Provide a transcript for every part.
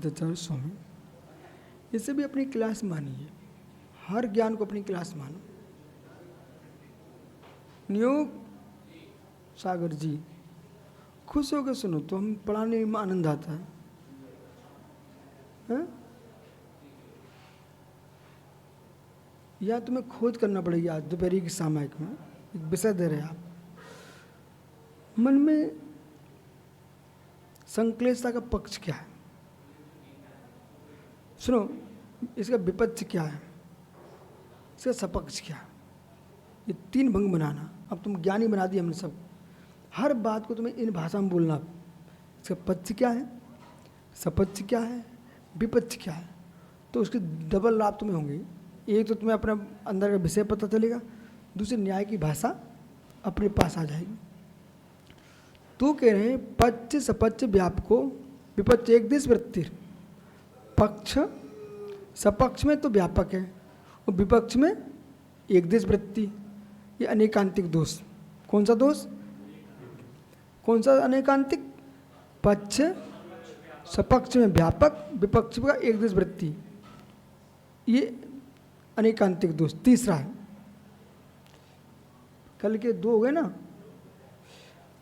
सिद्धाचार्य स्वामी, इसे भी अपनी क्लास मानिए, हर ज्ञान को अपनी क्लास मानो। नियोग सागर जी, खुश होकर सुनो तो हम पढ़ाने में आनंद आता है? या तुम्हें खोज करना पड़ेगी। आज दोपहरी की सामयिक में एक विषय दे रहे हैं आप, मन में संक्लेशता का पक्ष क्या है, सुनो, इसका विपक्ष क्या है, इसका सपक्ष क्या है, ये 3 भंग बनाना। अब तुम ज्ञानी बना दिए हमने सब, हर बात को तुम्हें इन भाषा में बोलना। इसका पक्ष क्या है, सपक्ष क्या है, विपक्ष क्या है, तो उसके डबल लाभ तुम्हें होंगे। एक तो तुम्हें अपने अंदर का विषय पता चलेगा, दूसरे न्याय की भाषा अपने पास आ जाएगी। तो कह रहे हैं पक्ष सपक्ष व्यापको विपक्ष एक देश वृत्ति। पक्ष सपक्ष में तो व्यापक है और विपक्ष में एक देश वृत्ति, ये अनेकांतिक दोष। कौन सा दोष, कौन सा अनेकांतिक? पक्ष सपक्ष में व्यापक, विपक्ष का एक देश वृत्ति, ये अनेकांतिक दोष। तीसरा है, कल के 2 हो गए ना,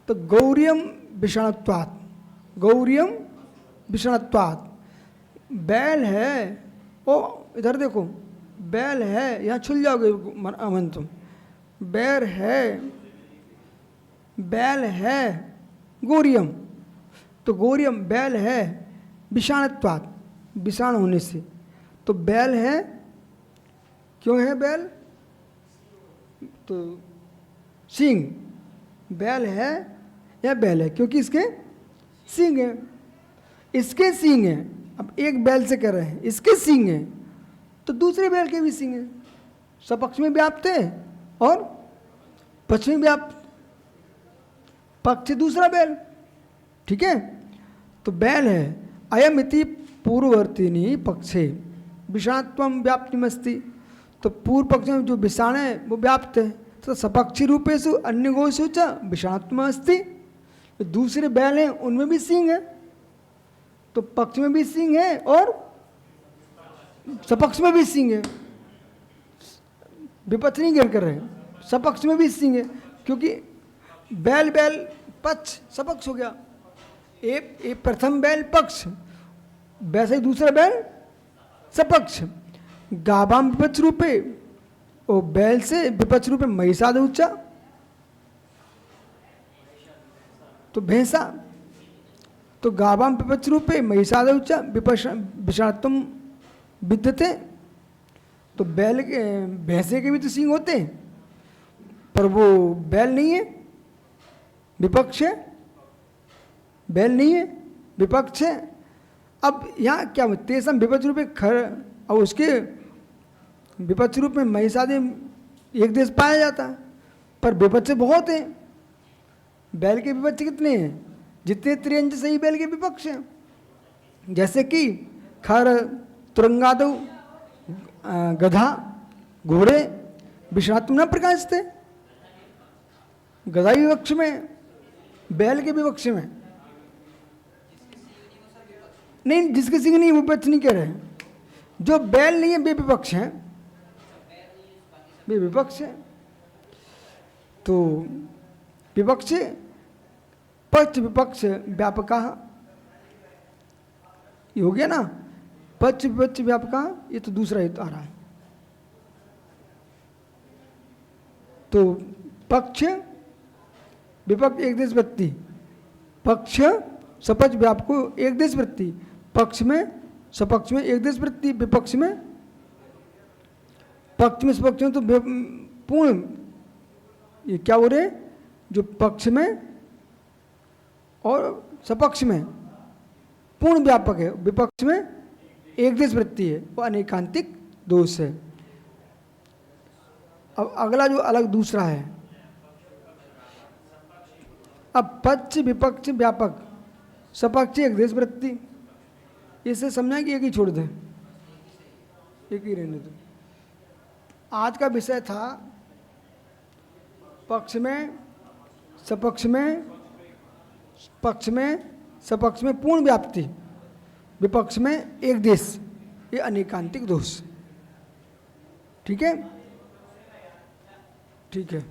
तो गौरियम विषणत्वात्, गौरियम विषणत्वात्। बैल है, ओ इधर देखो, बैल है, यहाँ छुल जाओगे अमन तुम। बैल है, बैल है गौरियम, तो गौरियम बैल है विषाणत्वात्, विषाण होने से। तो बैल है, क्यों है बैल? तो सींग, बैल है या बैल है क्योंकि इसके सींग है, इसके सींग है। अब एक बैल से कह रहे हैं इसके सींग है, तो दूसरे बैल के भी सींग है, सपक्ष में व्याप्त है और पक्ष में व्याप्त। पक्ष दूसरा बैल, ठीक है। तो बैल है, अयमिति पूर्ववर्तिनी पक्षे विषाणत्वम व्याप्तिमस्ति। तो पूर्व पक्ष में जो विषाण है वो व्याप्त है, तो सपक्षी रूपेषु अन्य गोषु च विषाणत्वम अस्ति। तो दूसरे बैल हैं उनमें भी सींग है, तो पक्ष में भी सींग है और सपक्ष में भी सींग है। विपक्ष नहीं गिर कर रहे, सपक्ष में भी सींग है, क्योंकि बैल बैल पक्ष सपक्ष हो गया। एक प्रथम बैल पक्ष, वैसे ही दूसरा बैल सपक्ष। गाभाम विपक्ष रूपे, और बैल से विपक्ष रूपे महिषाद उच्चा, तो भैंसा। तो गाभाम विपक्ष रूपे महिषाद उच्चा विषाणत्वम विद्यते। तो बैल के, भैंसे के भी तो सींग होते हैं, पर वो बैल नहीं है, विपक्ष है। बैल नहीं है, विपक्ष है। अब यहाँ क्या तेसम विपक्ष रूप में खर, और उसके विपक्ष रूप में महिषादि एक देश पाया जाता है, पर विपक्ष बहुत हैं। बैल के विपक्ष कितने हैं? जितने त्रियंज सही बैल के विपक्ष हैं, जैसे कि खर, तुरंगादु, गधा, घोड़े विषात्म न प्रकाशते। गधा विपक्ष में, बैल के विपक्ष में नहीं, जिसके सिंह नहीं वो विपक्ष नहीं कह रहे हैं। जो बैल नहीं है वे विपक्ष हैं, वे विपक्ष है। तो विपक्ष पक्ष विपक्ष व्यापक, ये हो गया ना, पक्ष विपक्ष व्यापक, ये तो दूसरा ही तो आ रहा है। तो पक्ष विपक्ष एक देश वृत्ति, पक्ष सपक्ष व्यापको एक देश वृत्ति, पक्ष में सपक्ष में एक देश वृत्ति, विपक्ष में पक्ष में सपक्ष में तो पूर्ण, ये क्या हो रहे, जो पक्ष में और सपक्ष में पूर्ण व्यापक है, विपक्ष में एक देश वृत्ति है, वो अनेकांतिक दोष है। अब अगला जो अलग दूसरा है, अब पक्ष विपक्ष व्यापक सपक्ष एक देश वृत्ति, इसे समझा कि एक ही छोड़ दें, एक ही रहने दो। आज का विषय था पक्ष में सपक्ष में, पक्ष में सपक्ष में पूर्ण व्याप्ति, विपक्ष में एक देश, ये अनेकांतिक दोष। ठीक है, ठीक है।